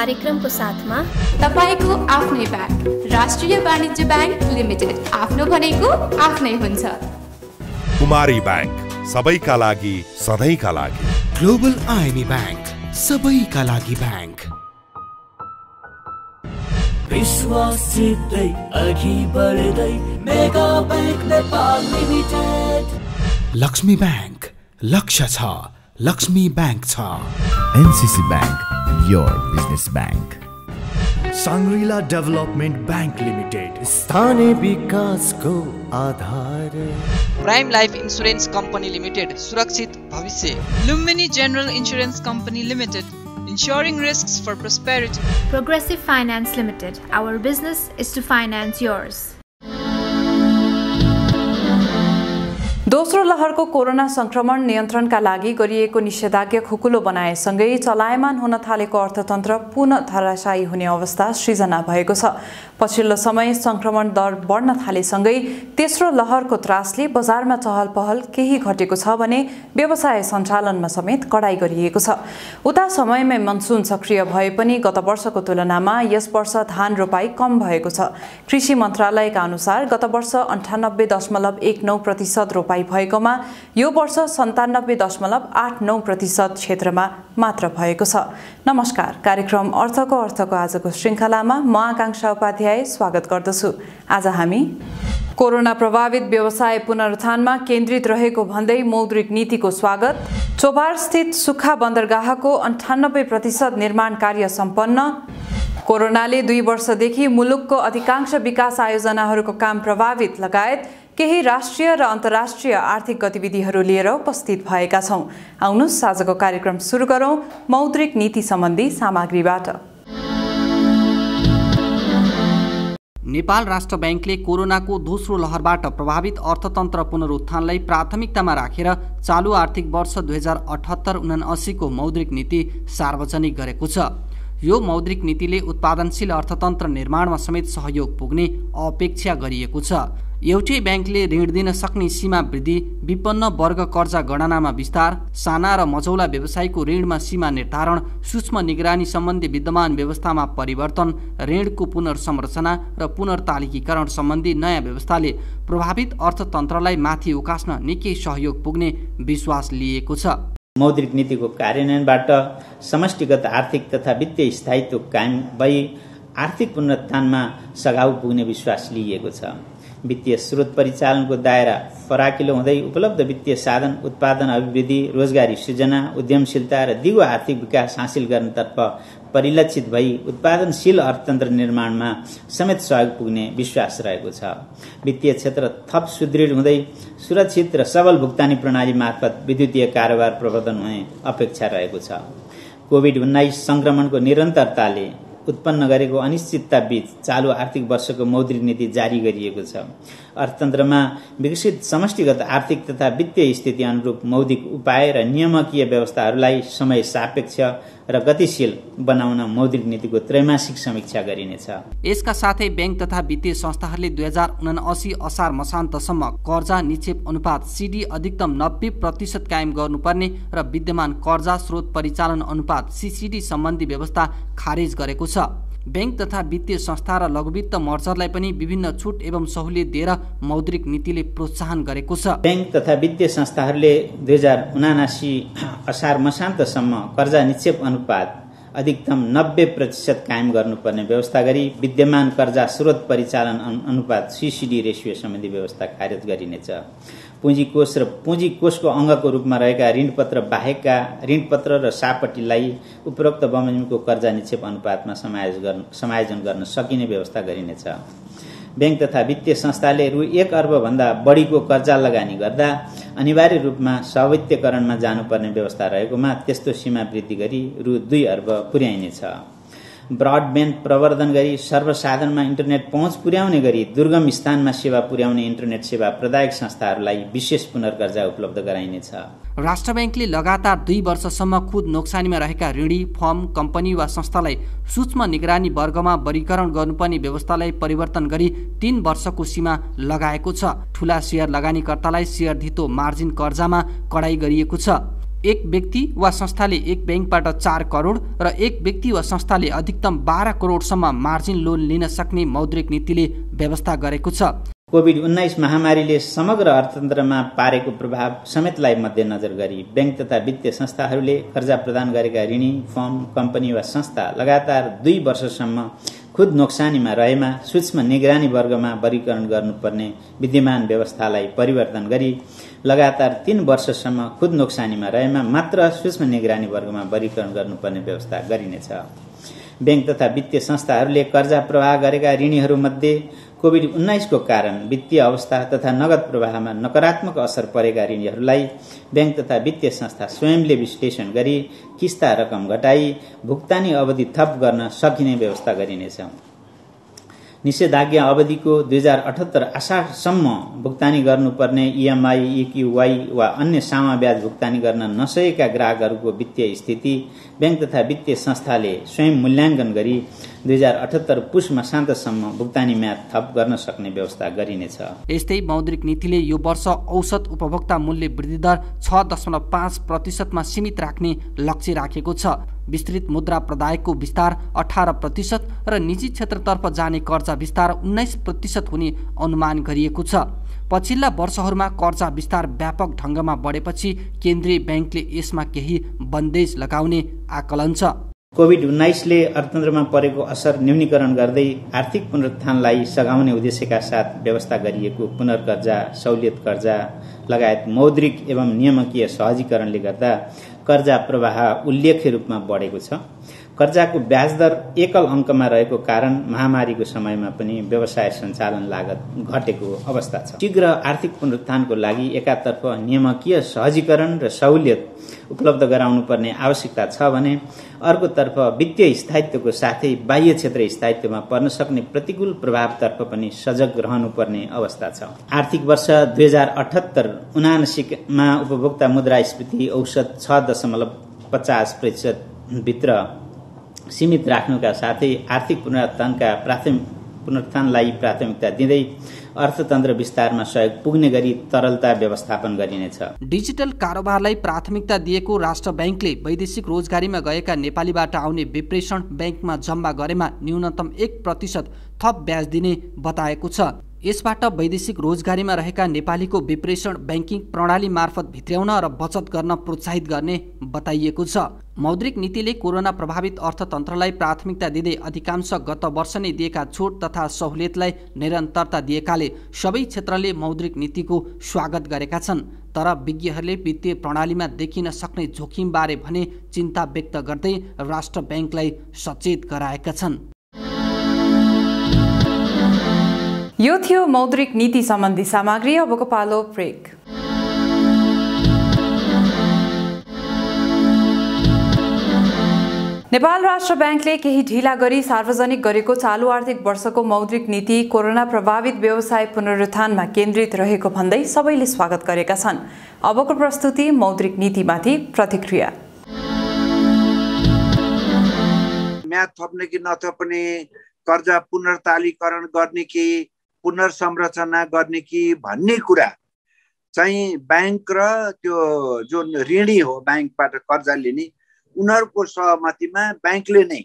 कार्यक्रमको साथमा तपाईको आफ्नै ब्याङ्क राष्ट्रिय वाणिज्य ब्याङ्क लिमिटेड, आफ्नो भनेको आफ्नै हुन्छ। कुमारी ब्याङ्क, सबैका लागि सधैँका लागि। ग्लोबल आइएमई ब्याङ्क, सबैका लागि ब्याङ्क। विश्वास जित्दै अघि बढ्दै mega bank Nepal limited. Laxmi bank, लक्ष्य छ, लक्ष्मी ब्याङ्क छ। NCC bank, your business bank. Shangrila development bank limited, स्थानीय विकासको आधार। Prime life insurance company limited, सुरक्षित भविष्य। Lumbini general insurance company limited, ensuring risks for prosperity. Progressive Finance Limited, our business is to finance yours. दोस्रो लहरको corona संक्रमण नियन्त्रणका लागि गरिएको निषेधाज्ञा खुकुलो बनाएसँगै चलायमान हुन थालेको अर्थतन्त्र पुनः धराशायी हुने अवस्था सृजना भएको छ। पछिल्लो समय संक्रमण दर बढ्न थालेसँगै तेस्रो लहरको त्रासले बजारमा चहल पहल केही घटेको छ भने व्यवसाय सञ्चालनमा समेत कडाई गरिएको छ। उता समयमै मनसुन सक्रिय भए पनि गत वर्षको तुलनामा यस वर्ष धान रोपाई कम भएको छ। कृषि मन्त्रालयका अनुसार गत वर्ष 98.19% रोपाई भएकोमा यो वर्ष 97.89% क्षेत्रमा मात्र भएको छ। नमस्कार, कार्यक्रम अर्थको आजको श्रृङ्खलामा म आकांक्षा उपाध्याय स्वागत गर्दछु। आज हामी कोरोना प्रभावित व्यवसाय पुनरुत्थानमा केन्द्रित रहेको भन्दै मौद्रिक नीतिको स्वागत, चोभार स्थित सुक्खा बन्दरगाहको 98% निर्माण कार्य सम्पन्न, कोरोनाले 2 वर्षदेखि मुलुकको अधिकांश विकास आयोजनाहरूको काम प्रभावित लगायत केही राष्ट्रिय र अन्तर्राष्ट्रिय आर्थिक गतिविधिहरू लिएर उपस्थित भएका छौं। आउनुस् आजको कार्यक्रम सुरु गरौं मौद्रिक नीति सम्बन्धी सामग्रीबाट। नेपाल राष्ट्र ब्याङ्कले कोरोनाको दोस्रो लहरबाट प्रभावित अर्थतन्त्र पुनरुत्थानलाई प्राथमिकतामा राखेर चालु आर्थिक वर्ष 2078-79 को मौद्रिक नीति सार्वजनिक गरेको छ। यो मौद्रिक नीतिले उत्पादनशील अर्थतन्त्र निर्माणमा समेत सहयोग पुग्ने अपेक्षा गरिएको छ। एउटै ब्याङ्कले ऋण दिन सक्ने सीमा वृद्धि, विपन्न वर्ग कर्जा गणनामा विस्तार, साना र मझौला व्यवसायको ऋणमा सीमा निर्धारण, सूक्ष्म निगरानी सम्बन्धी विद्यमान व्यवस्थामा परिवर्तन, ऋणको पुनर्संरचना र पुनर्तालिकीकरण सम्बन्धी नयाँ व्यवस्थाले प्रभावित अर्थतन्त्रलाई माथि उकास्न निकै सहयोग पुग्ने विश्वास लिएको छ। मौद्रिक नीतिको कार्यान्वयनबाट समष्टिगत आर्थिक तथा वित्तीय स्थायित्व कायम भई आर्थिक पुनरुत्थानमा सघाउ पुग्ने विश्वास लिएको छ। वित्तीय स्रोत परिचालनको दायरा फराकिलो हुँदै उपलब्ध वित्तीय साधन उत्पादन अभिवृद्धि, रोजगारी सृजना, उद्यमशीलता र दिगो आर्थिक विकास हासिल गर्नतर्फ परिलक्षित भई उत्पादनशील अर्थतन्त्र निर्माणमा समेत सहयोग पुग्ने विश्वास रहेको छ। वित्तीय क्षेत्र थप सुदृढ हुँदै सुरक्षित र सबल भुक्तानी प्रणाली मार्फत विद्युतीय कारोबार प्रवर्धन हुने अपेक्षा रहेको छ। कोभिड-19 संक्रमणको निरन्तरताले उत्पन्न गरेको अनिश्चितता बीच चालु आर्थिक वर्षको मौद्रिक नीति जारी गरिएको छ। अर्थतन्त्रमा विकसित समष्टिगत आर्थिक तथा वित्तीय स्थिति अनुरूप मौद्रिक उपाय र नियामकीय व्यवस्थाहरूलाई समय सापेक्ष र गतिशील बनाउन मौद्रिक नीतिको त्रैमासिक समीक्षा गरिनेछ। यसका साथै ब्याङ्क तथा वित्तीय संस्थाहरूले 2079 असार मसान्तसम्म कर्जा निक्षेप अनुपात सीडी अधिकतम 90% कायम गर्नुपर्ने र विद्यमान कर्जा स्रोत परिचालन अनुपात सीसीडी सम्बन्धी व्यवस्था खारेज गरेको छ। ब्याङ्क तथा वित्तीय संस्था र लघुवित्त मर्जरलाई पनि विभिन्न छुट एवं सहुलियत दिएर मौद्रिक नीतिले प्रोत्साहन गरेको छ। ब्याङ्क तथा वित्तीय संस्थाहरूले 2079 असार मसान्तसम्म कर्जा निक्षेप अनुपात अधिकतम 90% कायम गर्नुपर्ने व्यवस्था गरी विद्यमान कर्जा स्रोत परिचालन अनुपात सीसीडी रेसियो सम्बन्धी व्यवस्था खारेज गरिनेछ। पुँजी कोष र पुँजी कोषको अङ्गको रूपमा रहेका ऋणपत्र बाहेकका ऋणपत्र र सापट्टीलाई उपरोक्त बमोजिमको कर्जा निक्षेप अनुपातमा समायोजन गर्न सकिने व्यवस्था गरिनेछ। ब्याङ्क तथा वित्तीय संस्थाले रु 1 अर्ब भन्दा बढीको कर्जा लगानी गर्दा अनिवार्य रूपमा स्वायत्तीकरणमा जानुपर्ने व्यवस्था रहेकोमा त्यस्तो सीमा वृद्धि गरी रु 2 अर्ब पुर्याइनेछ। ब्रडब्यान्ड प्रवर्धन गरी सर्वसाधारणमा इन्टरनेट पहुँच पुर्याउने गरी दुर्गम स्थानमा सेवा पुर्याउने इन्टरनेट सेवा प्रदायक संस्थाहरूलाई विशेष पुनर्कर्जा उपलब्ध गराइनेछ। राष्ट्र ब्याङ्कले लगातार 2 वर्षसम्म खुद नोक्सानीमा रहेका ऋणी, फर्म, कम्पनी वा संस्थालाई सूक्ष्म निगरानी वर्गमा वर्गीकरण गर्नुपर्ने व्यवस्थालाई परिवर्तन गरी 3 वर्षको सीमा लगाएको छ। ठूला शेयर लगानीकर्तालाई शेयर धितो मार्जिन कर्जामा कडाई गरिएको छ। एक व्यक्ति वा संस्थाले एक ब्याङ्कबाट 4 करोड र एक व्यक्ति वा संस्थाले अधिकतम 12 करोडसम्म मार्जिन लोन लिन सक्ने मौद्रिक नीतिले व्यवस्था गरेको छ। कोभिड-19 महामारीले समग्र अर्थतन्त्रमा पारेको प्रभाव समेतलाई मध्यनजर गरी बैंक तथा वित्तीय संस्थाहरूले कर्जा प्रदान गरेका ऋणी, फर्म, कम्पनी वा संस्था लगातार 2 वर्षसम्म खुद नोक्सानीमा रहेमा सूक्ष्म निगरानी वर्गमा वर्गीकरण गर्नुपर्ने विद्यमान व्यवस्थालाई परिवर्तन गरी लगातार 3 वर्षसम्म खुद नोक्सानीमा रहेमा मात्र सूक्ष्म निगरानी वर्गमा वर्गीकरण गर्नुपर्ने व्यवस्था गरिनेछ। बैंक तथा वित्तीय संस्थाहरूले कर्जा प्रवाह गरेका ऋणीहरूमध्ये कोभिड-19 को कारण वित्तीय अवस्था तथा नगद प्रवाहमा नकारात्मक असर परेका ऋणीहरूलाई बैंक तथा वित्तीय संस्था स्वयंले विश्लेषण गरी किस्ता रकम घटाई भुक्तानी अवधि थप गर्न सकिने व्यवस्था गरिनेछ। निषेधाज्ञा अवधिको 2078 आषाढसम्म भुक्तानी गर्नुपर्ने EMI, EQY वा अन्य सामा ब्याज भुक्तानी गर्न नसकेका ग्राहकहरूको वित्तीय स्थिति बैंक तथा वित्तीय संस्थाले स्वयं मूल्याङ्कन गरी 2078 पुष मसान्तसम्म भुक्तानी म्याद थप गर्न सक्ने व्यवस्था गरिनेछ। यस्तै मौद्रिक नीतिले यो वर्ष औसत उपभोक्ता मूल्य वृद्धि दर 6.5% सीमित राख्ने लक्ष्य राखेको छ। विस्तृत मुद्रा प्रदायको विस्तार 18% र निजी क्षेत्रतर्फ जाने कर्जा विस्तार 19% हुने अनुमान गरिएको छ। पछिल्ला वर्षहरूमा कर्जा विस्तार व्यापक ढङ्गमा बढेपछि केन्द्रीय ब्याङ्कले यसमा केही बन्देज लगाउने आकलन छ। कोभिड-19 ले अर्थतन्त्रमा परेको असर न्यूनीकरण गर्दै आर्थिक पुनरुत्थानलाई सघाउने उद्देश्यका साथ व्यवस्था गरिएको पुनर्कर्जा, सहुलियत कर्जा लगायत मौद्रिक एवं नियामकीय सहजीकरणले गर्दा कर्जा प्रवाह उल्लेख्य रूपमा बढेको छ। कर्जाको ब्याज दर एकल अङ्कमा रहेको कारण महामारीको समयमा पनि व्यवसाय सञ्चालन लागत घटेको अवस्था छ। शीघ्र आर्थिक पुनरुत्थानको लागि एकातर्फ नियामकीय सहजीकरण र सहुलियत उपलब्ध गराउनुपर्ने आवश्यकता छ भने अर्कोतर्फ वित्तीय स्थायित्वको साथै बाह्य क्षेत्र स्थायित्वमा पर्न सक्ने प्रतिकूल प्रभावतर्फ पनि सजग रहनुपर्ने अवस्था छ। आर्थिक वर्ष 2078-79 मा उपभोक्ता मुद्रास्फीति औसत 6.50% भित्र सीमित राख्नुका साथै आर्थिक पुनरुत्थानलाई प्राथमिकता दिँदै अर्थतन्त्र विस्तारमा सहयोग पुग्ने गरी तरलता व्यवस्थापन गरिनेछ। डिजिटल कारोबारलाई प्राथमिकता दिएको राष्ट्र ब्याङ्कले वैदेशिक रोजगारीमा गएका नेपालीबाट आउने विप्रेषण ब्याङ्कमा जम्मा गरेमा न्यूनतम 1% थप ब्याज दिने बताएको छ। यसबाट वैदेशिक रोजगारीमा रहेका नेपालीको विप्रेषण ब्याङ्किङ प्रणाली मार्फत भित्र्याउन र बचत गर्न प्रोत्साहित गर्ने बताइएको छ। मौद्रिक नीतिले कोरोना प्रभावित अर्थतन्त्रलाई प्राथमिकता दिँदै अधिकांश गत वर्ष नै दिएका छुट तथा सहुलियतलाई निरन्तरता दिएकाले सबै क्षेत्रले मौद्रिक नीतिको स्वागत गरेका छन्। तर विज्ञहरूले वित्तीय प्रणालीमा देखिन सक्ने जोखिमबारे भने चिन्ता व्यक्त गर्दै राष्ट्र ब्याङ्कलाई सचेत गराएका छन्। यो थियो मौद्रिक नीति सम्बन्धी सामग्री। अबको पालो ब्रेक। नेपाल राष्ट्र ब्याङ्कले केही ढिला गरी सार्वजनिक गरेको चालू आर्थिक वर्षको मौद्रिक नीति कोरोना प्रभावित व्यवसाय पुनरुत्थानमा केन्द्रित रहेको भन्दै सबैले स्वागत गरेका छन्। अबको प्रस्तुति मौद्रिक नीतिमाथि प्रतिक्रिया। म्याद थप्ने कि नथप्ने, कर्जा पुनर्तालीकरण गर्ने कि पुनर्संरचना गर्ने कि भन्ने कुरा चाहिँ ब्याङ्क र त्यो जुन ऋणी हो ब्याङ्कबाट कर्जा लिने उनीहरूको सहमतिमा ब्याङ्कले नै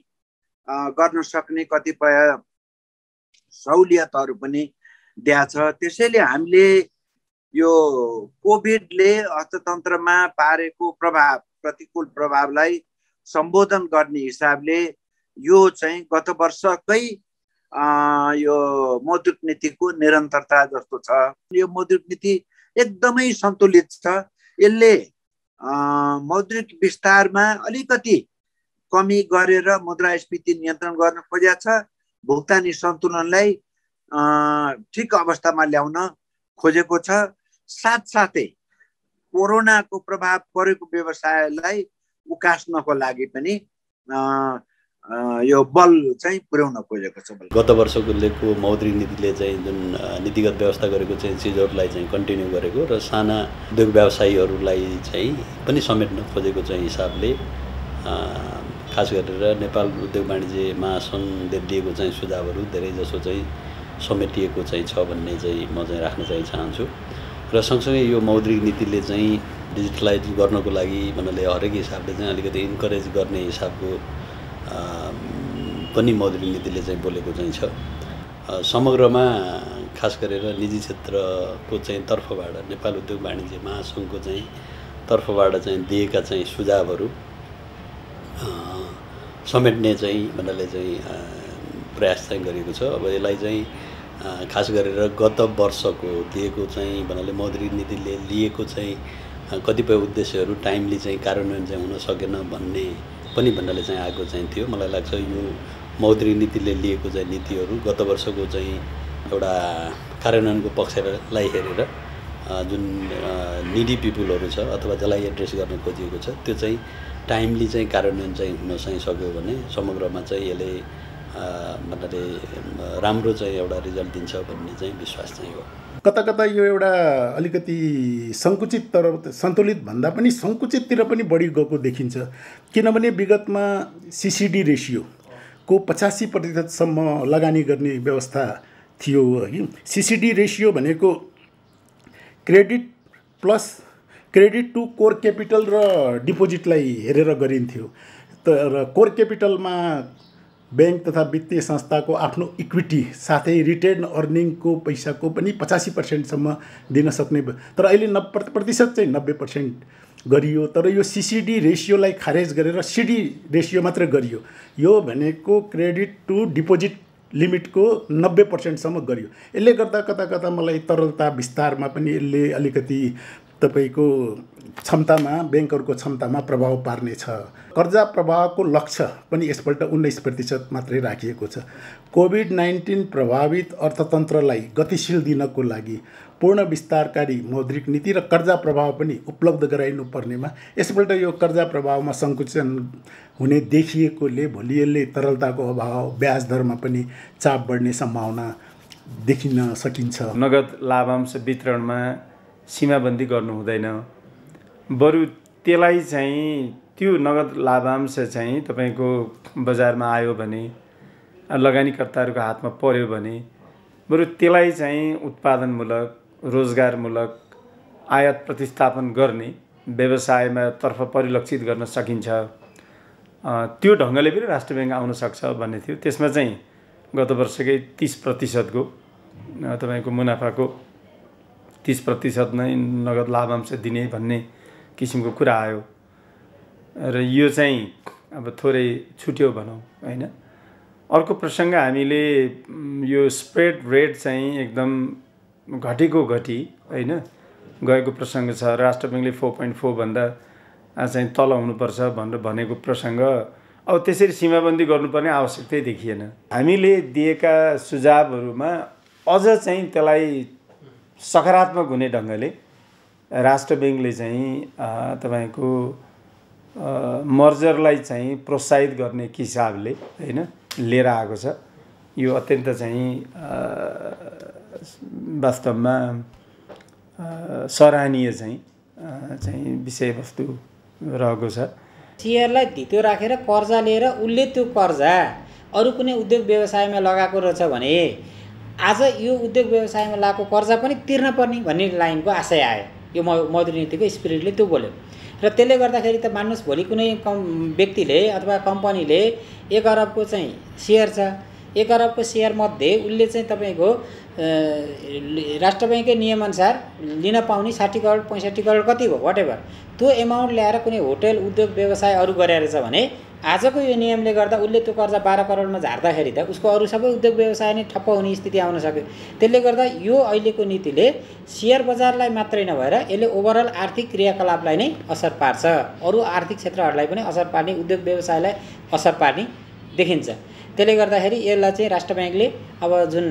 गर्न सक्ने कतिपय सहुलियतहरू पनि दिएको छ। त्यसैले हामीले यो कोभिडले अर्थतन्त्रमा पारेको प्रभाव, प्रतिकूल प्रभावलाई सम्बोधन गर्ने हिसाबले यो चाहिँ गत वर्षकै यो मौद्रिक नीतिको निरन्तरता जस्तो छ। यो मौद्रिक नीति एकदमै सन्तुलित छ। यसले मौद्रिक विस्तारमा अलिकति कमी गरेर मुद्रास्फीति नियन्त्रण गर्न खोजेको छ, भुक्तानी सन्तुलनलाई ठिक अवस्थामा ल्याउन खोजेको छ। साथसाथै कोरोनाको प्रभाव परेको व्यवसायलाई उकास्नको लागि पनि यो बल चाहिँ पुर्याउन खोजेको छ। गत वर्षको मौद्रिक नीतिले चाहिँ जुन नीतिगत व्यवस्था गरेको चाहिँ चिजहरूलाई चाहिँ कन्टिन्यू गरेको र साना उद्योग व्यवसायीहरूलाई चाहिँ पनि समेट्न खोजेको चाहिँ हिसाबले खास गरेर नेपाल उद्योग वाणिज्य महासङ्घले दिएको चाहिँ सुझावहरू धेरै जसो चाहिँ समेटिएको चाहिँ छ भन्ने चाहिँ म चाहिँ राख्न चाहिँ चाहन्छु। र सँगसँगै यो मौद्रिक नीतिले चाहिँ डिजिटलाइज गर्नको लागि भन्नाले हरेक हिसाबले चाहिँ अलिकति इन्करेज गर्ने हिसाबको पनि मौद्रिक नीतिले चाहिँ बोलेको चाहिँ छ। समग्रमा खास गरेर निजी क्षेत्रको चाहिँ तर्फबाट नेपाल उद्योग वाणिज्य महासङ्घको चाहिँ तर्फबाट चाहिँ दिएका चाहिँ सुझावहरू समेट्ने चाहिँ भन्नाले चाहिँ प्रयास चाहिँ गरिएको छ। अब यसलाई चाहिँ खास गरेर गत वर्षको दिएको चाहिँ भन्नाले मौद्रिक नीतिले लिएको चाहिँ कतिपय उद्देश्यहरू टाइमली चाहिँ कार्यान्वयन चाहिँ हुन सकेन भन्ने पनि भन्नाले चाहिँ आएको चाहिँ थियो। मलाई लाग्छ यो मौद्रिक नीतिले लिएको चाहिँ नीतिहरू गत वर्षको चाहिँ एउटा कार्यान्वयनको पक्षलाई हेरेर जुन निडी पिपुलहरू छ अथवा जसलाई एड्रेस गर्न खोजिएको छ त्यो चाहिँ टाइमली चाहिँ कार्यान्वयन चाहिँ हुन चाहिँ सक्यो भने समग्रमा चाहिँ यसले भन्नाले राम्रो चाहिँ एउटा रिजल्ट दिन्छ भन्ने चाहिँ विश्वास चाहिँ हो। कता कता यो एउटा अलिकति सङ्कुचित तर सन्तुलित भन्दा पनि सङ्कुचिततिर पनि बढी गएको देखिन्छ। किनभने विगतमा सिसिडी रेसियोको 85% लगानी गर्ने व्यवस्था थियो है। सिसिडी रेसियो भनेको क्रेडिट टु कोर क्यापिटल र डिपोजिटलाई हेरेर गरिन्थ्यो। तर कोर क्यापिटलमा बैंक तथा वित्तीय संस्थाको आफ्नो इक्विटी साथै रिटेन अर्निङको पैसाको पनि 85% दिन सक्ने, तर अहिले 90% चाहिँ 90% गरियो। तर यो सिसिडी रेसियोलाई खारेज गरेर सिडी रेसियो मात्र गरियो। यो भनेको क्रेडिट टु डिपोजिट लिमिटको 90% गरियो। यसले गर्दा कता कता मलाई तरलता विस्तारमा पनि यसले अलिकति तपाईको क्षमतामा बैंकहरूको क्षमतामा प्रभाव पार्नेछ। कर्जा प्रवाहको लक्ष्य पनि यसपल्ट 19% मात्रै राखिएको छ। कोभिड-19 प्रभावित अर्थतन्त्रलाई गतिशील दिनको लागि पूर्ण विस्तारकारी मौद्रिक नीति र कर्जा प्रभाव पनि उपलब्ध गराइनु पर्नेमा यसपल्ट यो कर्जा प्रभावमा सङ्कुचन हुने देखिएकोले भोलि यसले तरलताको अभाव ब्याज दरमा पनि चाप बढ्ने सम्भावना देखिन सकिन्छ। नगद लाभांश वितरणमा सीमाबन्दी गर्नु हुँदैन, बरु त्यसलाई चाहिँ त्यो नगद लाभांश चाहिँ तपाईको बजारमा आयो भने लगानीकर्ताहरूको हातमा पर्यो भने बरु त्यसलाई चाहिँ उत्पादनमूलक रोजगारमूलक आयात प्रतिस्थापन गर्ने व्यवसायमा तर्फ परिलक्षित गर्न सकिन्छ। त्यो ढङ्गले पनि राष्ट्र बैंक आउन सक्छ भन्ने थियो। त्यसमा चाहिँ गत वर्षकै 30% को तपाईको मुनाफाको 30% नै नगद लाभांश दिने भन्ने किसिमको कुरा आयो र यो चाहिँ अब थोरै छुट्यो भनौँ हैन। अर्को प्रसङ्ग हामीले यो स्प्रेड रेट चाहिँ एकदम घटेको घटी हैन गएको प्रसङ्ग छ। राष्ट्र बैंकले 4.4 भन्दा चाहिँ तल हुनुपर्छ भनेर भनेको प्रसङ्ग अब त्यसरी सीमाबन्दी गर्नुपर्ने आवश्यकतै देखिएन। हामीले दिएका सुझावहरूमा अझ चाहिँ त्यसलाई सकारात्मक हुने ढङ्गले राष्ट्र बैंकले चाहिँ तपाईको मर्जरलाई चाहिँ प्रोत्साहित गर्ने हिसाबले हैन लिएर आएको छ। यो अत्यन्त चाहिँ वास्तवमा सराहनीय चाहिँ विषयवस्तु रहेको छ। शेयरलाई धितो राखेर कर्जा लिएर उसले त्यो कर्जा अरू कुनै उद्योग व्यवसायमा लगाएको रहेछ भने आज यो उद्योग व्यवसायमा लागेको कर्जा पनि तिर्न पर्ने भन्ने लाइनको आशय आयो। यो मौद्रिक नीतिको स्पिरिटले त्यो बोल्यो र त्यसले गर्दाखेरि त मान्नुस् भोलि कुनै व्यक्तिले अथवा कम्पनीले 1 अरबको चाहिँ सेयर छ, 1 अरबको सेयर मध्ये उसले चाहिँ तपाईको राष्ट्र बैंककै नियमअनुसार लिन पाउने 60 करोड 65 करोड कति हो व्हाटएभर त्यो एमाउन्ट ल्याएर कुनै होटल उद्योग व्यवसाय अरू गरेर छ भने आजको यो नियमले गर्दा उसले त्यो कर्जा 12 करोडमा झार्दाखेरि त उसको अरू सबै उद्योग व्यवसाय नै ठप्प हुने स्थिति आउन सक्यो। त्यसले गर्दा यो अहिलेको नीतिले शेयर बजारलाई मात्रै नभएर यसले ओभरअल आर्थिक क्रियाकलापलाई नै असर पार्छ, अरू आर्थिक क्षेत्रहरूलाई पनि असर पार्ने, उद्योग व्यवसायलाई असर पार्ने देखिन्छ। त्यसले गर्दाखेरि यसलाई चाहिँ राष्ट्र बैंकले अब जुन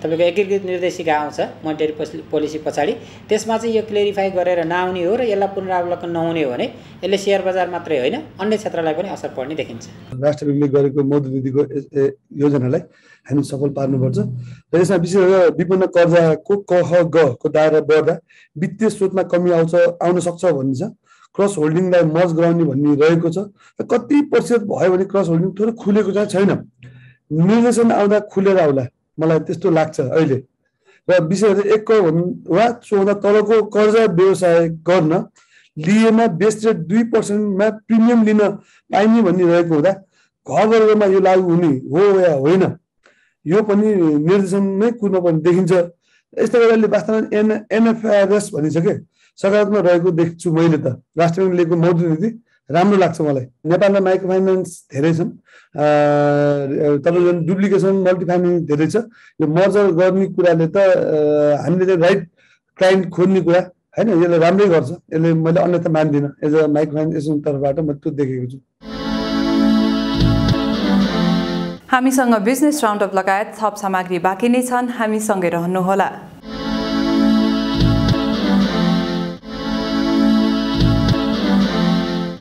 तपाईको एकीकृत निर्देशिका आउँछ मोनेटरी पोलिसी पछाडि त्यसमा चाहिँ यो क्लेरिफाई गरेर नआउने हो र यसलाई पुनरावलोकन नहुने हो भने यसले शेयर बजार मात्रै होइन अन्य क्षेत्रलाई पनि असर पर्ने देखिन्छ। राष्ट्र बैंकले गरेको मौद्रिक नीतिको योजनालाई हामी सफल पार्नुपर्छ र यसमा विशेष गरेर विपन्न कर्जाको कह ग को दायरा बढ्दा वित्तीय स्रोतमा कमी आउन सक्छ भन्ने छ। क्रस होल्डिङलाई मर्ज गराउने भन्ने रहेको छ। कति प्रतिशत भयो भने क्रस होल्डिङ थोरै खुलेको चाहिँ छैन। निर्देशन आउँदा खुलेर आउला मलाई त्यस्तो लाग्छ अहिले। र विशेष गरी 1 करोड वा त्योभन्दा तलको कर्जा व्यवसाय गर्न लिएमा बेस रेट 2% प्रिमियम लिन पाइने भन्ने रहेको हुँदा घ वर्गमा यो लागू हुने हो या होइन यो पनि निर्देशनमै कुर्न पर्ने देखिन्छ। यस्तो गरी वास्तवमा एनएफआरएस भनिन्छ के सकारात्मक रहेको देख्छु मैले त। राष्ट्रिय ब्याङ्कले लिएको मौद्रिक नीति राम्रो लाग्छ मलाई। नेपालमा माइक्रो फाइनान्स धेरै छन्, तपाईँ जुन डुप्लिकेसन मल्टिफाइनेन्स धेरै छ। यो मर्जर गर्ने कुराले त हामीले चाहिँ राइट क्लाइन्ट खोज्ने कुरा होइन, यसले राम्रै गर्छ, यसले मैले अन्यथा मान्दिनँ। एज अ माइक्रो फाइनान्स तर्फबाट म त्यो देखेको छु। हामीसँग बिजनेस राउन्डअप लगायत थप सामग्री बाँकी नै छन्, हामीसँगै रहनुहोला।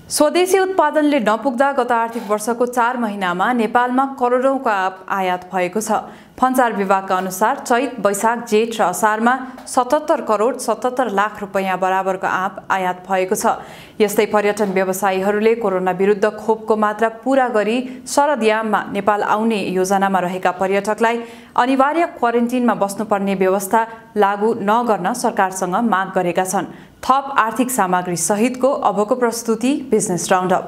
स्वदेशी उत्पादनले नपुग्दा गत आर्थिक वर्षको 4 महिनामा नेपालमा करोडौंको आयात भएको छ। फन्चार विभागका अनुसार चैत, वैशाख, जेठ र असारमा 77 करोड 77 लाख रुपैयाँ बराबरको आयात भएको छ। यस्तै पर्यटन व्यवसायीहरूले कोरोना विरुद्ध खोपको मात्रा पूरा गरी शरदयाममा नेपाल आउने योजनामा रहेका पर्यटकलाई अनिवार्य क्वारेन्टिनमा बस्नुपर्ने व्यवस्था लागू नगर्न सरकारसँग माग गरेका छन्। थप आर्थिक सामग्री सहितको अबको प्रस्तुति बिजनेस राउन्डअप।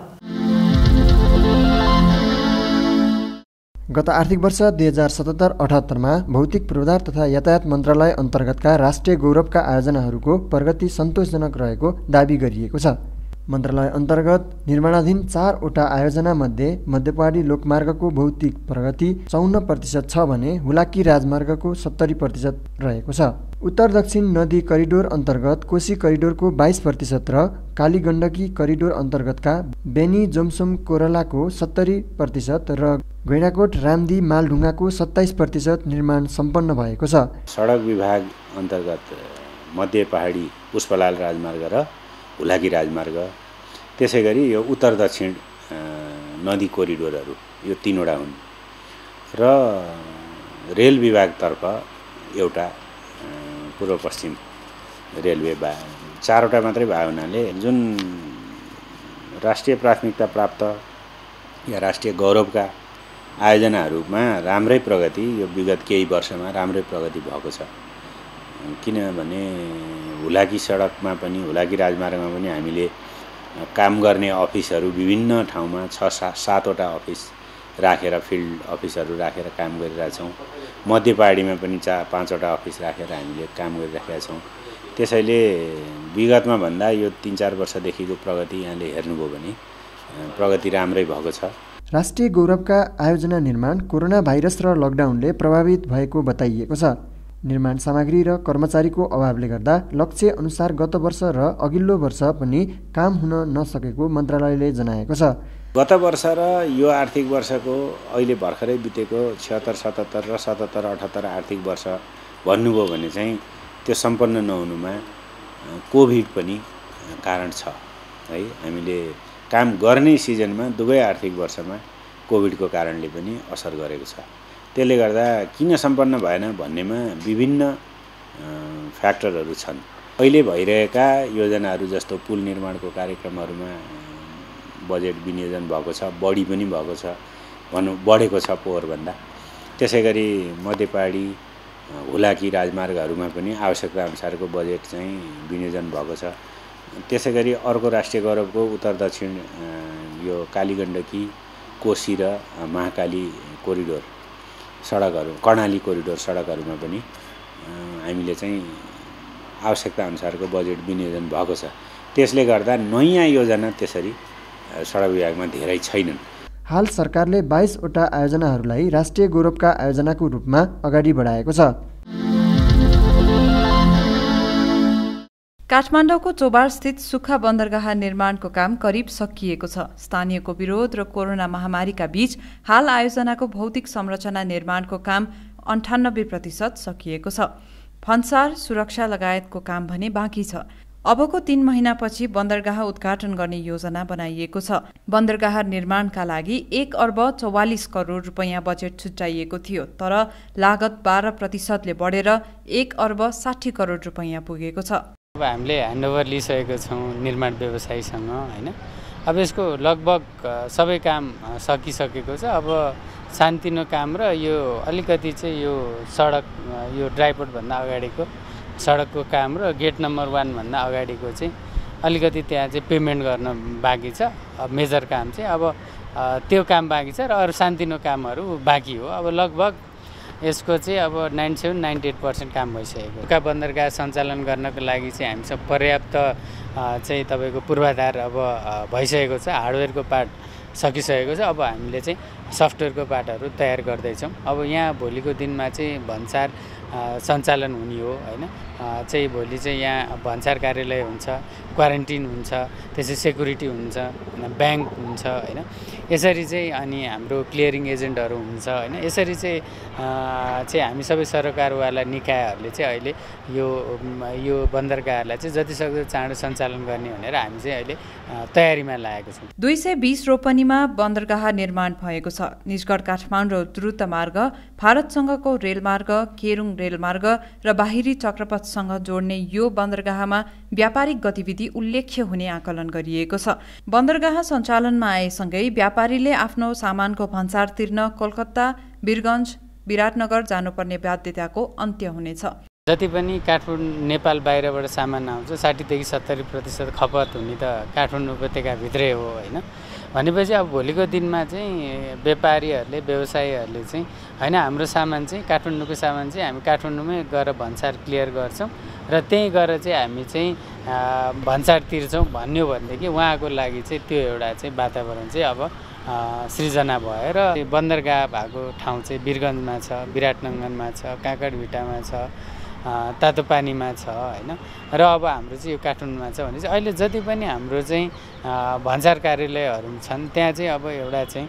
गत आर्थिक वर्ष 2077-78 भौतिक पूर्वाधार तथा यातायात मन्त्रालय अन्तर्गतका राष्ट्रिय गौरवका आयोजनाहरूको प्रगति सन्तोषजनक रहेको दावी गरिएको छ। मन्त्रालय अन्तर्गत निर्माणाधीन 4 वटा आयोजनामध्ये मध्यपहाडी लोकमार्गको भौतिक प्रगति 54% छ भने हुलाकी राजमार्गको 70% रहेको छ। उत्तर दक्षिण नदी करिडोर अन्तर्गत कोशी करिडोरको 22% र कालीगण्डकी करिडोर अन्तर्गतका बेनी जोमसोम कोरलाको 70% र गैँडाकोट रामदी मालढुङ्गाको 27% निर्माण सम्पन्न भएको छ। सडक विभाग अन्तर्गत मध्य पहाडी पुष्पलाल राजमार्ग र हुलाकी राजमार्ग, त्यसै गरी यो उत्तर दक्षिण नदी कोरिडोरहरू यो 3 वटा हुन् र रेल विभागतर्फ एउटा पूर्व पश्चिम रेलवे 4 वटा मात्रै भए हुनाले जुन राष्ट्रिय प्राथमिकता प्राप्त या राष्ट्रिय गौरवका आयोजनाहरूमा राम्रै प्रगति यो विगत केही वर्षमा राम्रै प्रगति भएको छ। किनभने हुलाकी सडकमा पनि हुलाकी राजमार्गमा पनि हामीले काम गर्ने अफिसहरू विभिन्न ठाउँमा 6-7 वटा अफिस राखेर फिल्ड अफिसहरू राखेर काम गरिरहेछौँ। मध्य पहाडीमा पनि 4-5 वटा अफिस राखेर हामीले काम गरिरहेका छौँ। त्यसैले विगतमा भन्दा यो 3-4 वर्षदेखिको प्रगति यहाँले हेर्नुभयो भने प्रगति राम्रै भएको छ। राष्ट्रिय गौरवका आयोजना निर्माण कोरोना भाइरस र लकडाउनले प्रभावित भएको बताइएको छ। निर्माण सामग्री र कर्मचारीको अभावले गर्दा लक्ष्य अनुसार गत वर्ष र अघिल्लो वर्ष पनि काम हुन नसकेको मन्त्रालयले जनाएको छ। गत वर्ष र यो आर्थिक वर्षको अहिले भर्खरै बितेको 76-77 र 77-78 आर्थिक वर्ष भन्नुभयो भने चाहिँ त्यो सम्पन्न नहुनुमा कोभिड पनि कारण छ है। हामीले काम गर्ने सिजनमा दुवै आर्थिक वर्षमा कोभिडको कारणले पनि असर गरेको छ। त्यसले गर्दा किन सम्पन्न भएन भन्नेमा विभिन्न फ्याक्टरहरू छन्। अहिले भइरहेका योजनाहरू जस्तो पुल निर्माणको कार्यक्रमहरूमा बजेट विनियोजन भएको छ, बढी पनि भएको छ, बढेको छ पोहोरभन्दा। त्यसै गरी मध्य पहाडी हुलाकी राजमार्गहरूमा पनि आवश्यकता अनुसारको बजेट चाहिँ विनियोजन भएको छ। त्यसै गरी अर्को राष्ट्रिय गौरवको उत्तर दक्षिण यो कालीगण्डकी कोशी र महाकाली कोरिडोर सडकहरू, कर्णाली कोरिडोर सडकहरूमा पनि हामीले चाहिँ आवश्यकता अनुसारको बजेट विनियोजन भएको छ। त्यसले गर्दा नयाँ योजना त्यसरी सडक विभागमा धेरै छैनन्। हाल सरकारले 22 वटा आयोजनाहरूलाई राष्ट्रिय गौरवका आयोजनाको रूपमा अगाडि बढाएको छ। काठमाडौँको चोबार स्थित सुक्खा बन्दरगाह निर्माणको काम करिब सकिएको छ। स्थानीयको विरोध र कोरोना महामारीका बीच हाल आयोजनाको भौतिक संरचना निर्माणको काम 98% सकिएको छ। फन्सार, सुरक्षा लगायतको काम भने बाँकी छ। अबको 3 महिनापछि बन्दरगाह उद्घाटन गर्ने योजना बनाइएको छ। बन्दरगाह निर्माणका लागि 1 अर्ब 44 करोड रुपैयाँ बजेट छुट्याइएको थियो, तर लागत 12%ले बढेर 1 अर्ब 60 करोड रुपैयाँ पुगेको छ। अब हामीले ह्यान्डओभर लिइसकेको छौँ निर्माण व्यवसायीसँग हैन। अब यसको लगभग सबै काम सकिसकेको छ। अब सानतिनो काम र यो अलिकति चाहिँ यो सडक यो ड्राइपोर्टभन्दा अगाडिको सडकको काम र गेट नम्बर 1 भन्दा अगाडिको चाहिँ अलिकति त्यहाँ चाहिँ पेमेन्ट गर्न बाँकी छ। मेजर काम चाहिँ अब त्यो काम बाँकी छ र अरू सानतिनो कामहरू बाँकी हो। अब लगभग यसको चाहिँ अब 97-98% काम भइसकेको। का बन्दरगाह सञ्चालन गर्नको लागि चाहिँ हामीसँग पर्याप्त चाहिँ तपाईँको पूर्वाधार अब भइसकेको छ। हार्डवेयरको पार्ट सकिसकेको छ। अब हामीले चाहिँ सफ्टवेयरको पार्टहरू तयार गर्दैछौँ। अब यहाँ भोलिको दिनमा चाहिँ भन्सार सञ्चालन हुने हो हैन। चाहिँ भोलि चाहिँ यहाँ भन्सार कार्यालय हुन्छ, क्वारेन्टिन हुन्छ, त्यसै सेक्युरिटी हुन्छ, ब्याङ्क हुन्छ हैन। यसरी चाहिँ अनि हाम्रो क्लियरिङ एजेन्टहरू हुन्छ हैन। यसरी चाहिँ हामी सबै सरकारवाला निकायहरूले चाहिँ अहिले यो बन्दरगाहलाई चाहिँ जतिसक्दो चाँडो सञ्चालन गर्ने भनेर हामी चाहिँ अहिले तयारीमा लागेको छौँ। 220 रोपनीमा बन्दरगाह निर्माण भएको छ। निजगढ काठमाडौँ द्रुत मार्ग, भारतसँगको रेलमार्ग, केरुङ रेलमार्ग र बाहिरी चक्रपथसँग जोड्ने यो बन्दरगाहमा व्यापारिक गतिविधि उल्लेख्य हुने आकलन गरिएको छ। बन्दरगाह सञ्चालनमा आएसँगै व्यापारीले आफ्नो सामानको भन्सार तिर्न कोलकाता, वीरगञ्ज, विराटनगर जानुपर्ने बाध्यताको अन्त्य हुनेछ। जति पनि काठमाडौँ नेपाल बाहिरबाट सामान आउँछ 60-70% खपत हुने त काठमाडौँ उपत्यकाभित्रै हो हैन। भनेपछि अब भोलिको दिनमा चाहिँ व्यापारीहरूले व्यवसायीहरूले चाहिँ हैन हाम्रो सामान चाहिँ काठमाडौँको सामान चाहिँ हामी काठमाडौँमै गएर भन्सार क्लियर गर्छौँ र त्यहीँ गएर चाहिँ हामी चाहिँ भन्सार तिर्छौँ भन्यो भनेदेखि उहाँको लागि चाहिँ त्यो एउटा चाहिँ वातावरण चाहिँ अब सृजना भयो। र बन्दरगाह भएको ठाउँ चाहिँ वीरगञ्जमा छ, विराटनगरमा छ, काँकडभिटामा छ, तातोपानीमा छ हैन। र अब हाम्रो चाहिँ यो काठमाडौँमा छ भने चाहिँ अहिले जति पनि हाम्रो चाहिँ भन्सार कार्यालयहरू छन् त्यहाँ चाहिँ अब एउटा चाहिँ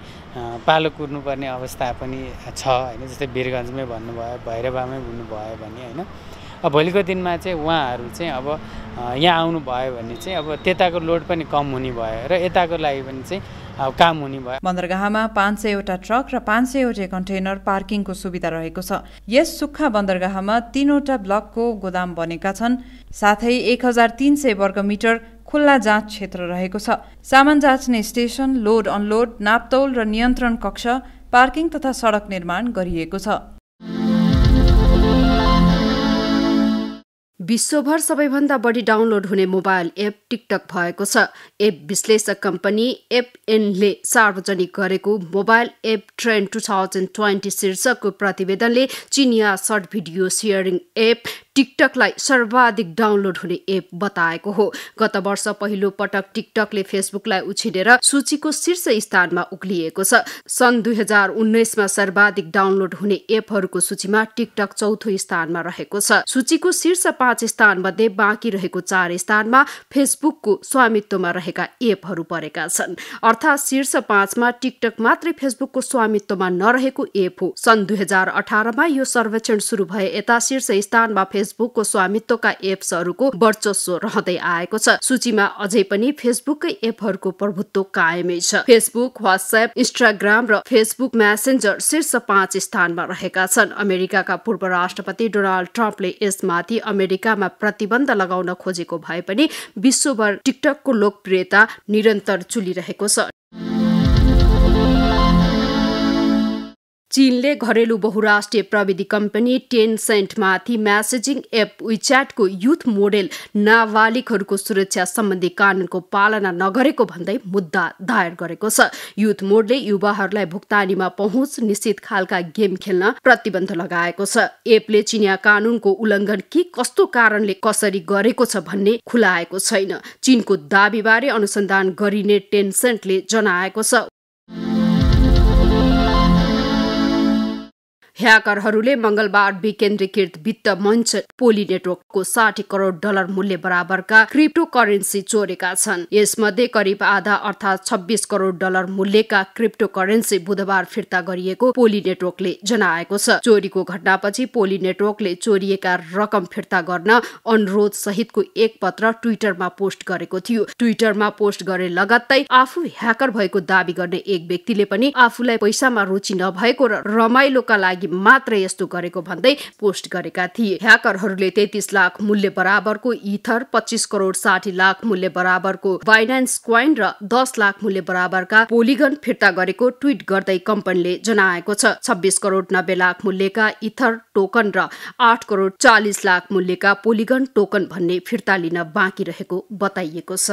पालो कुर्नुपर्ने अवस्था पनि छ हैन। जस्तै वीरगञ्जमै भन्नुभयो, भैरवामै भन्नुभयो भने हैन। अब भोलिको दिनमा चाहिँ उहाँहरू चाहिँ अब यहाँ आउनुभयो भने चाहिँ अब त्यताको लोड पनि कम हुने भयो र यताको लागि पनि चाहिँ काम हुने भयो। बन्दरगाहमा 500वटा ट्रक र 500वटा कन्टेनर पार्किङको सुविधा रहेको छ। यस सुक्खा बन्दरगाहमा 3वटा ब्लकको गोदाम बनेका छन्। साथै 1300 वर्गमिटर खुल्ला जाँच क्षेत्र रहेको छ। सामान जाँच्ने स्टेशन, लोड अनलोड, नापतौल र नियन्त्रण कक्ष, पार्किङ तथा सडक निर्माण गरिएको छ। विश्वभर सबैभन्दा बढी डाउनलोड हुने मोबाइल एप टिकटक भएको छ। एप विश्लेषक कम्पनी एपएनले सार्वजनिक गरेको मोबाइल एप ट्रेन्ड 2020 शीर्षकको प्रतिवेदनले चिनिया सर्ट भिडियो सेयरिङ एप टिकटकलाई सर्वाधिक डाउनलोड हुने एप बताएको हो। गत वर्ष पहिलो पटक टिकटकले फेसबुकलाई उछिनेर सूचीको शीर्ष स्थानमा उक्लिएको छ। सन् 2019 मा सर्वाधिक डाउनलोड हुने एपहरूको सूचीमा टिकटक चौथो स्थानमा रहेको छ। सूचीको शीर्ष 5 स्थानमध्ये बाँकी रहेको 4 स्थानमा फेसबुकको स्वामित्वमा रहेका एपहरू परेका छन्। अर्थात् शीर्ष 5 मा टिकटक मात्रै फेसबुकको स्वामित्वमा नरहेको एप हो। सन् 2018 मा यो सर्वेक्षण सुरु भए यता शीर्ष स्थानमा फेसबुकको स्वामित्वका एप्सहरूको वर्चस्व रहँदै आएको छ। सूचीमा अझै पनि फेसबुककै एपहरूको प्रभुत्व कायमै छ। फेसबुक, व्हाट्सएप, इन्स्टाग्राम र फेसबुक मेसेन्जर शीर्ष 5 स्थानमा रहेका छन्। अमेरिकाका पूर्व राष्ट्रपति डोनाल्ड ट्रम्पले यसमाथि अमेरिकामा प्रतिबन्ध लगाउन खोजेको भए पनि विश्वभर टिकटकको लोकप्रियता निरन्तर चुलिरहेको छ। चीनले घरेलु बहुराष्ट्रिय प्रविधि कम्पनी टेन्सेन्टमाथि मेसेजिङ एप विच्याटको युथ मोडेल नाबालिगहरूको सुरक्षा सम्बन्धी कानूनको पालना नगरेको भन्दै मुद्दा दायर गरेको छ। युथ मोडले युवाहरूलाई भुक्तानीमा पहुँच, निश्चित खालका गेम खेल्न प्रतिबन्ध लगाएको छ। एपले चिनिया कानूनको उल्लङ्घन के कस्तो कारणले कसरी गरेको छ भन्ने खुलाएको छैन। चीनको दाबीबारे अनुसन्धान गरिने टेन्सेन्टले जनाएको छ। ह्याकरहरूले मंगलबार विकेन्द्रीकृत वित्त मञ्च पोली नेटवर्कको $60 करोड मूल्य बराबरका क्रिप्टो करेन्सी चोरेका छन्। यसमध्ये करिब आधा अर्थात् $26 करोड मूल्यका क्रिप्टो करेन्सी बुधबार फिर्ता गरिएको पोली नेटवर्कले जनाएको छ। चोरीको घटनापछि पोली नेटवर्कले चोरिएका रकम फिर्ता गर्न अनुरोध सहितको एक पत्र ट्विटरमा पोस्ट गरेको थियो। ट्विटरमा पोस्ट गरे लगत्तै आफू ह्याकर भएको दावी गर्ने एक व्यक्तिले पनि आफूलाई पैसामा रुचि नभएको र रमाइलोका लागि मात्र यस्तो गरेको भन्दै पोस्ट गरेका थिए। ह्याकरहरूले 33 लाख मूल्य बराबरको इथर, 25 करोड 60 लाख मूल्य बराबरको बाइनान्स कोइन र 10 लाख मूल्य बराबरका पोलिगन फिर्ता गरेको ट्वीट गर्दै कम्पनीले जनाएको छ। 26 करोड 90 लाख मूल्यका इथर टोकन र 8 करोड 40 लाख मूल्यका पोलिगन टोकन भन्ने फिर्ता लिन बाँकी रहेको बताइएको छ।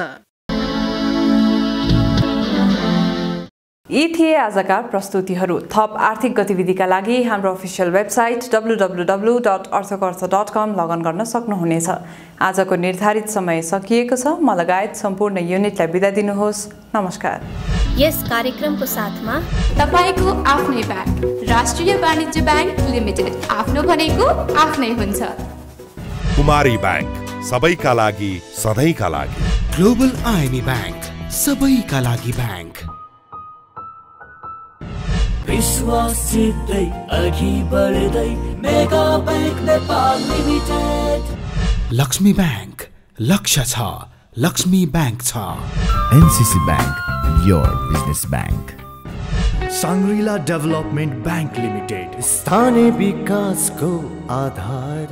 यी थिए आजका प्रस्तुतिहरू। थप आर्थिक गतिविधिका लागि हाम्रो अफिसियल वेबसाइट www.arthakortha.com लगइन गर्न सक्नुहुनेछ। आजको निर्धारित समय सकिएको छ। म लगायत सम्पूर्ण युनिटलाई बिदा दिनुहोस्। नमस्कार। यस कार्यक्रमको साथमा तपाईको आफ्नै ब्याङ्क राष्ट्रिय वाणिज्य ब्याङ्क लिमिटेड, आफ्नो भनेको आफ्नै हुन्छ। कुमारी ब्याङ्क, सबैका लागि सधैँका लागि। ग्लोबल आइएमई ब्याङ्क, सबैका लागि ब्याङ्क। विश्वासितै अघि बढ्दै mega bank Nepal limited. Laxmi bank, लक्ष्य छ, लक्ष्मी ब्याङ्क छ। NCC bank, your business bank. Shangrila development bank limited, स्थानीय विकासको आधार।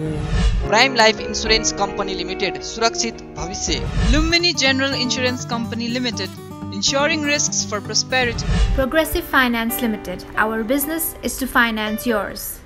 Prime life insurance company limited, सुरक्षित भविष्य। Lumini General Insurance Company Limited, ensuring risks for prosperity. Progressive Finance Limited. Our business is to finance yours.